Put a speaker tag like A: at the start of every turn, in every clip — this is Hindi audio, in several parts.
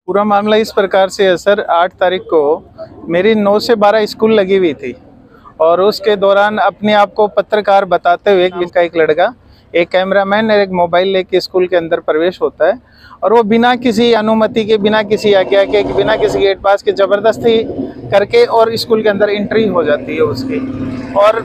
A: पूरा मामला इस प्रकार से है सर। 8 तारीख को मेरी 9 से 12 स्कूल लगी हुई थी और उसके दौरान अपने आप को पत्रकार बताते हुए इनका एक लड़का, एक कैमरामैन और एक मोबाइल लेके स्कूल के अंदर प्रवेश होता है और वो बिना किसी अनुमति के, बिना किसी आज्ञा के, बिना किसी गेट पास के जबरदस्ती करके और स्कूल के अंदर एंट्री हो जाती है उसकी। और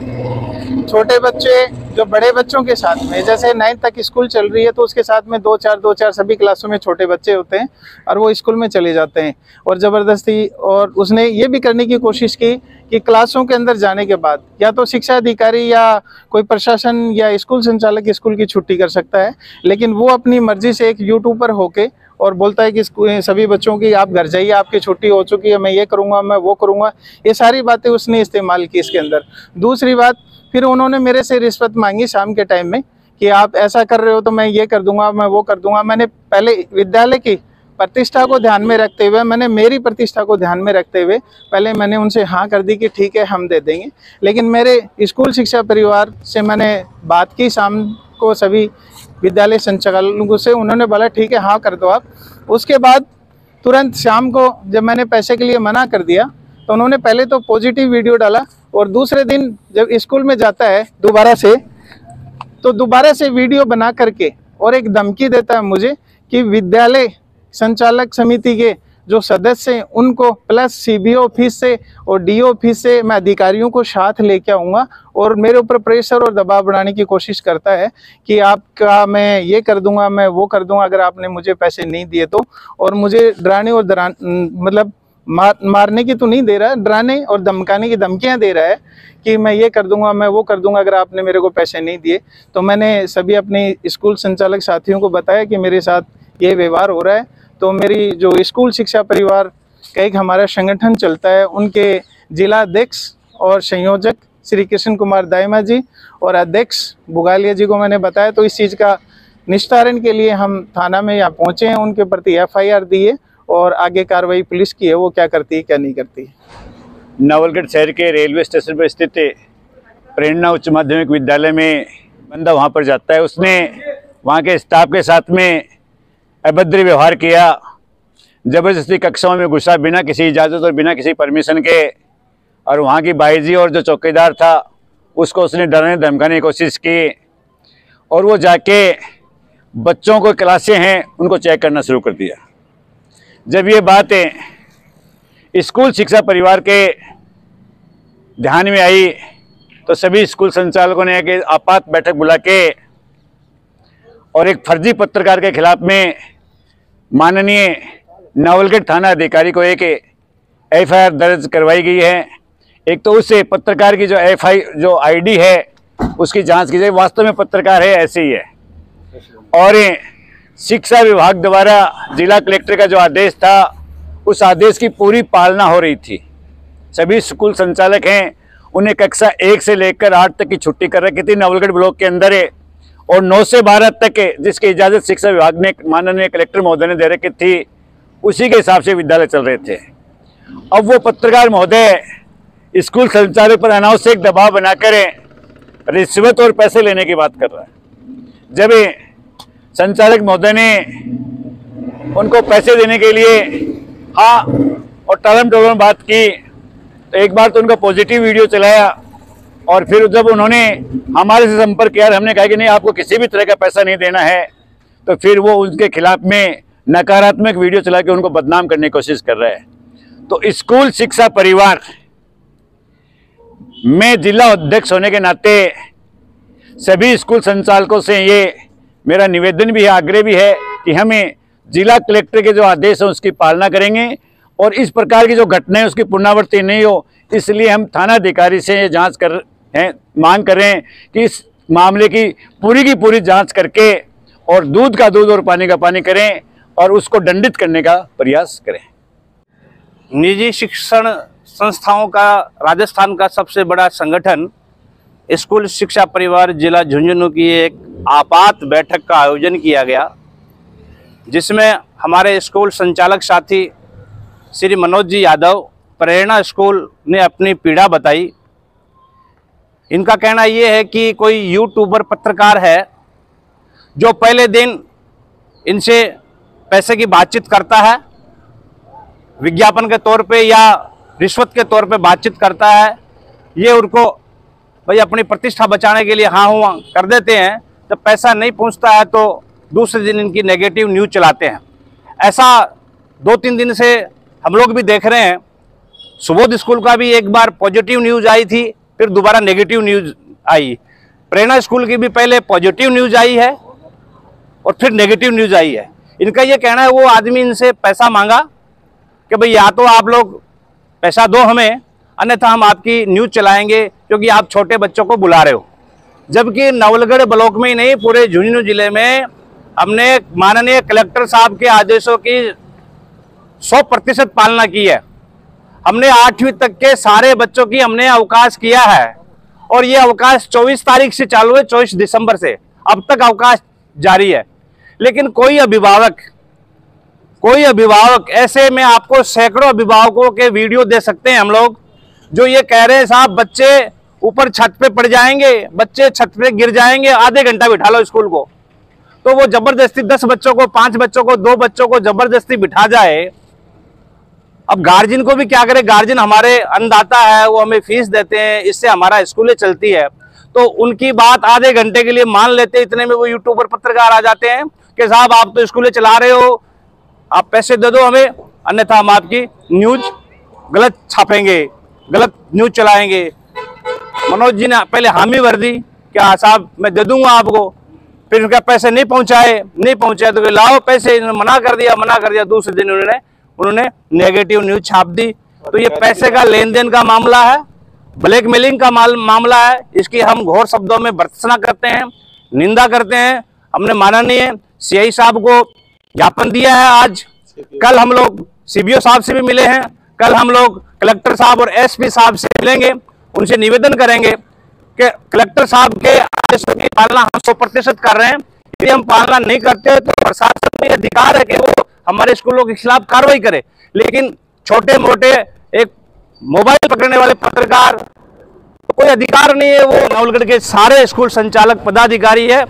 A: छोटे बच्चे जो बड़े बच्चों के साथ में, जैसे 9th तक स्कूल चल रही है तो उसके साथ में 2-4 सभी क्लासों में छोटे बच्चे होते हैं और वो स्कूल में चले जाते हैं और ज़बरदस्ती। और उसने ये भी करने की कोशिश की कि क्लासों के अंदर जाने के बाद या तो शिक्षा अधिकारी या कोई प्रशासन या स्कूल संचालक स्कूल की छुट्टी कर सकता है, लेकिन वो अपनी मर्जी से एक यूट्यूबर होके और बोलता है कि सभी बच्चों की आप घर जाइए, आपकी छुट्टी हो चुकी है, मैं ये करूँगा, मैं वो करूँगा। ये सारी बातें उसने इस्तेमाल की इसके अंदर। दूसरी बात, फिर उन्होंने मेरे से रिश्वत मांगी शाम के टाइम में कि आप ऐसा कर रहे हो तो मैं ये कर दूंगा, मैं वो कर दूंगा। मैंने पहले विद्यालय की प्रतिष्ठा को ध्यान में रखते हुए, मेरी प्रतिष्ठा को ध्यान में रखते हुए पहले मैंने उनसे हाँ कर दी कि ठीक है हम दे देंगे। लेकिन मेरे स्कूल शिक्षा परिवार से मैंने बात की शाम को सभी विद्यालय संचालकों से, उन्होंने बोला ठीक है हाँ कर दो आप। उसके बाद तुरंत शाम को जब मैंने पैसे के लिए मना कर दिया तो उन्होंने पहले तो पॉजिटिव वीडियो डाला और दूसरे दिन जब स्कूल में जाता है दोबारा से वीडियो बना करके और एक धमकी देता है मुझे कि विद्यालय संचालक समिति के जो सदस्य हैं उनको प्लस सीबीओ ऑफिस से और डीओ ऑफिस से मैं अधिकारियों को साथ लेके आऊँगा और मेरे ऊपर प्रेशर और दबाव बनाने की कोशिश करता है कि आपका मैं ये कर दूंगा, मैं वो कर दूंगा अगर आपने मुझे पैसे नहीं दिए तो। और मुझे डराने और मतलब मारने की तो नहीं दे रहा है, डराने और धमकाने की धमकियां दे रहा है कि मैं ये कर दूंगा, मैं वो कर दूंगा अगर आपने मेरे को पैसे नहीं दिए। तो मैंने सभी अपने स्कूल संचालक साथियों को बताया कि मेरे साथ ये व्यवहार हो रहा है। तो मेरी जो स्कूल शिक्षा परिवार का एक हमारा संगठन चलता है, उनके जिला अध्यक्ष और संयोजक श्री कृष्ण कुमार दायमा जी और अध्यक्ष बुगालिया जी को मैंने बताया। तो इस चीज़ का निस्तारण के लिए हम थाना में यहाँ पहुँचे हैं, उनके प्रति FIR दी है और आगे कार्रवाई पुलिस की है, वो क्या करती है क्या नहीं करती है।
B: नवलगढ़ शहर के रेलवे स्टेशन पर स्थित प्रेरणा उच्च माध्यमिक विद्यालय में बंदा वहां पर जाता है। उसने वहां के स्टाफ के साथ में अभद्र व्यवहार किया, ज़बरदस्ती कक्षाओं में घुसा बिना किसी इजाज़त और बिना किसी परमिशन के। और वहाँ की बाईजी और जो चौकीदार था उसको उसने डराने धमकाने की कोशिश की और वो जाके बच्चों को क्लासें हैं उनको चेक करना शुरू कर दिया। जब ये बात स्कूल शिक्षा परिवार के ध्यान में आई तो सभी स्कूल संचालकों ने एक आपात बैठक बुला के और एक फर्जी पत्रकार के खिलाफ में माननीय नवलगढ़ थाना अधिकारी को एक FIR दर्ज करवाई गई है। एक तो उस पत्रकार की जो ID है उसकी जांच की जाए, वास्तव में पत्रकार है ऐसे ही है। और शिक्षा विभाग द्वारा जिला कलेक्टर का जो आदेश था उस आदेश की पूरी पालना हो रही थी। सभी स्कूल संचालक हैं उन्हें कक्षा 1 से लेकर 8 तक की छुट्टी कर रखी थी नवलगढ़ ब्लॉक के अंदर है और 9 से 12 तक जिसकी इजाज़त शिक्षा विभाग ने माननीय कलेक्टर महोदय ने दे रखी थी, उसी के हिसाब से विद्यालय चल रहे थे। अब वो पत्रकार महोदय स्कूल संचालक पर अनावश्यक दबाव बनाकर रिश्वत और पैसे लेने की बात कर रहा है। जब संचालक महोदय ने उनको पैसे देने के लिए हाँ और टालम टोलम बात की तो एक बार तो उनका पॉजिटिव वीडियो चलाया और फिर जब उन्होंने हमारे से संपर्क किया, हमने कहा कि नहीं आपको किसी भी तरह का पैसा नहीं देना है, तो फिर वो उनके खिलाफ में नकारात्मक वीडियो चला के उनको बदनाम करने की कोशिश कर रहा है। तो स्कूल शिक्षा परिवार में जिला अध्यक्ष होने के नाते सभी स्कूल संचालकों से ये मेरा निवेदन भी है, आग्रह भी है कि हमें जिला कलेक्टर के जो आदेश हैं उसकी पालना करेंगे और इस प्रकार की जो घटनाएं उसकी पुनरावृत्ति नहीं हो, इसलिए हम थाना अधिकारी से ये जांच मांग कर रहे हैं कि इस मामले की पूरी जांच करके और दूध का दूध और पानी का पानी करें और उसको दंडित करने का प्रयास करें।
C: निजी शिक्षण संस्थाओं का राजस्थान का सबसे बड़ा संगठन स्कूल शिक्षा परिवार जिला झुंझुनू की एक आपात बैठक का आयोजन किया गया, जिसमें हमारे स्कूल संचालक साथी श्री मनोज जी यादव प्रेरणा स्कूल ने अपनी पीड़ा बताई। इनका कहना ये है कि कोई यूट्यूबर पत्रकार है जो पहले दिन इनसे पैसे की बातचीत करता है विज्ञापन के तौर पे या रिश्वत के तौर पे बातचीत करता है, ये उनको भाई अपनी प्रतिष्ठा बचाने के लिए हाँ हुआ कर देते हैं। जब पैसा नहीं पहुंचता है तो दूसरे दिन इनकी नेगेटिव न्यूज़ चलाते हैं। ऐसा 2-3 दिन से हम लोग भी देख रहे हैं। सुबोध स्कूल का भी एक बार पॉजिटिव न्यूज़ आई थी, फिर दोबारा नेगेटिव न्यूज़ आई। प्रेरणा स्कूल की भी पहले पॉजिटिव न्यूज़ आई है और फिर नेगेटिव न्यूज़ आई है। इनका ये कहना है वो आदमी इनसे पैसा मांगा कि भाई या तो आप लोग पैसा दो हमें, अन्यथा हम आपकी न्यूज़ चलाएंगे क्योंकि आप छोटे बच्चों को बुला रहे हो। जबकि नवलगढ़ ब्लॉक में ही नहीं, पूरे झुंझुनू जिले में हमने माननीय कलेक्टर साहब के आदेशों की 100% पालना की है। हमने 8वीं तक के सारे बच्चों की हमने अवकाश किया है और ये अवकाश 24 तारीख से चालू है, 24 दिसंबर से अब तक अवकाश जारी है। लेकिन कोई अभिभावक ऐसे में आपको सैकड़ों अभिभावकों के वीडियो दे सकते हैं हम लोग, जो ये कह रहे हैं साहब बच्चे ऊपर छत पे पड़ जाएंगे, बच्चे छत पे गिर जाएंगे, आधे घंटा बिठा लो स्कूल को। तो वो जबरदस्ती 10 बच्चों को, 5 बच्चों को, 2 बच्चों को जबरदस्ती बिठा जाए। अब गार्जियन को भी क्या करे, गार्जियन हमारे अन्नदाता है, वो हमें फीस देते हैं, इससे हमारा स्कूलें चलती है। तो उनकी बात आधे घंटे के लिए मान लेते हैं, इतने में वो यूट्यूबर पत्रकार आ जाते हैं कि साहब आप तो स्कूलें चला रहे हो, आप पैसे दे दो हमें, अन्यथा हम आपकी न्यूज गलत छापेंगे, गलत न्यूज चलाएंगे। मनोज जी ने पहले हामी भर दी कि हाँ साहब मैं दे दूंगा आपको, फिर उनके पैसे नहीं पहुंचाए तो लाओ पैसे, मना कर दिया। दूसरे दिन उन्होंने नेगेटिव न्यूज छाप दी। तो ये पैसे का लेन देन का मामला है, ब्लैकमेलिंग का मामला है। इसकी हम घोर शब्दों में भर्त्सना करते हैं, निंदा करते हैं। हमने माननीय सीआई साहब को ज्ञापन दिया है आज। कल हम लोग सीबीओ साहब से भी मिले हैं, कल हम लोग कलेक्टर साहब और एसपी साहब से मिलेंगे, उनसे निवेदन करेंगे कि कलेक्टर साहब के आदेशों की पालना हम 100% कर रहे हैं। यदि हम पालना नहीं करते तो प्रशासन में अधिकार है कि वो हमारे स्कूलों के खिलाफ कार्रवाई करे। लेकिन छोटे मोटे एक मोबाइल पकड़ने वाले पत्रकार तो कोई अधिकार नहीं है। वो नवलगढ़ के सारे स्कूल संचालक पदाधिकारी है।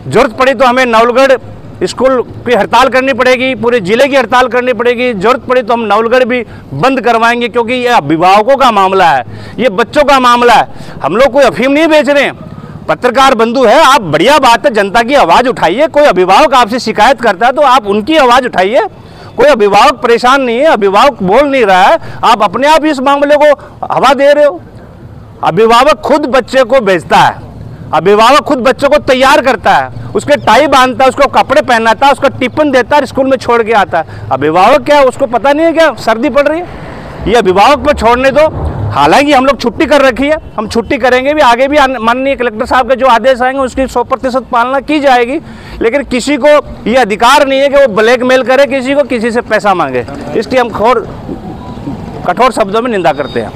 C: जरूरत पड़ी तो हमें नवलगढ़ स्कूल की हड़ताल करनी पड़ेगी, पूरे जिले की हड़ताल करनी पड़ेगी। जरूरत पड़ी तो हम नवलगढ़ भी बंद करवाएंगे, क्योंकि ये अभिभावकों का मामला है, ये बच्चों का मामला है। हम लोग कोई अफीम नहीं बेच रहे हैं। पत्रकार बंधु है, आप बढ़िया बात है, जनता की आवाज़ उठाइए। कोई अभिभावक आपसे शिकायत करता है तो आप उनकी आवाज़ उठाइए। कोई अभिभावक परेशान नहीं है, अभिभावक बोल नहीं रहा है, आप अपने आप इस मामले को हवा दे रहे हो। अभिभावक खुद बच्चे को भेजता है, अभिभावक खुद बच्चों को तैयार करता है, उसके टाई बांधता है, उसको कपड़े पहनाता है, उसको टिफिन देता है, स्कूल में छोड़ के आता है। अभिभावक क्या उसको पता नहीं है क्या सर्दी पड़ रही है? ये अभिभावक को छोड़ने दो। हालांकि हम लोग छुट्टी कर रखी है, हम छुट्टी करेंगे भी, आगे भी माननीय कलेक्टर साहब के जो आदेश आएंगे उसकी 100% पालना की जाएगी। लेकिन किसी को ये अधिकार नहीं है कि वो ब्लैकमेल करे किसी को, किसी से पैसा मांगे। इसकी हम कठोर शब्दों में निंदा करते हैं।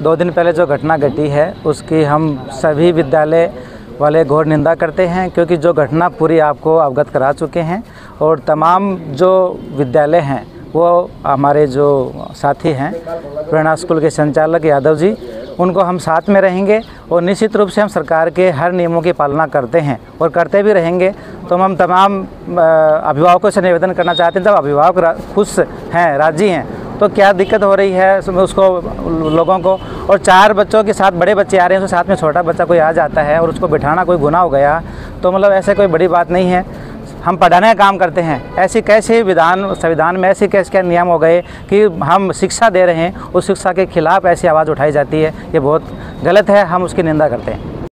D: 2 दिन पहले जो घटना घटी है उसकी हम सभी विद्यालय वाले घोर निंदा करते हैं, क्योंकि जो घटना पूरी आपको अवगत करा चुके हैं। और तमाम जो विद्यालय हैं वो हमारे जो साथी हैं प्रेरणा स्कूल के संचालक यादव जी, उनको हम साथ में रहेंगे और निश्चित रूप से हम सरकार के हर नियमों की पालना करते हैं और करते भी रहेंगे। तो हम तमाम अभिभावकों से निवेदन करना चाहते हैं, जब अभिभावक खुश हैं, राजी हैं, तो क्या दिक्कत हो रही है उसको लोगों को। और 4 बच्चों के साथ बड़े बच्चे आ रहे हैं, तो साथ में छोटा बच्चा कोई आ जाता है और उसको बिठाना कोई गुनाह हो गया, तो मतलब ऐसे कोई बड़ी बात नहीं है। हम पढ़ाने का काम करते हैं। ऐसी कैसे संविधान में ऐसे कैसे क्या नियम हो गए कि हम शिक्षा दे रहे हैं, उस शिक्षा के खिलाफ ऐसी आवाज़ उठाई जाती है, ये बहुत गलत है, हम उसकी निंदा करते हैं।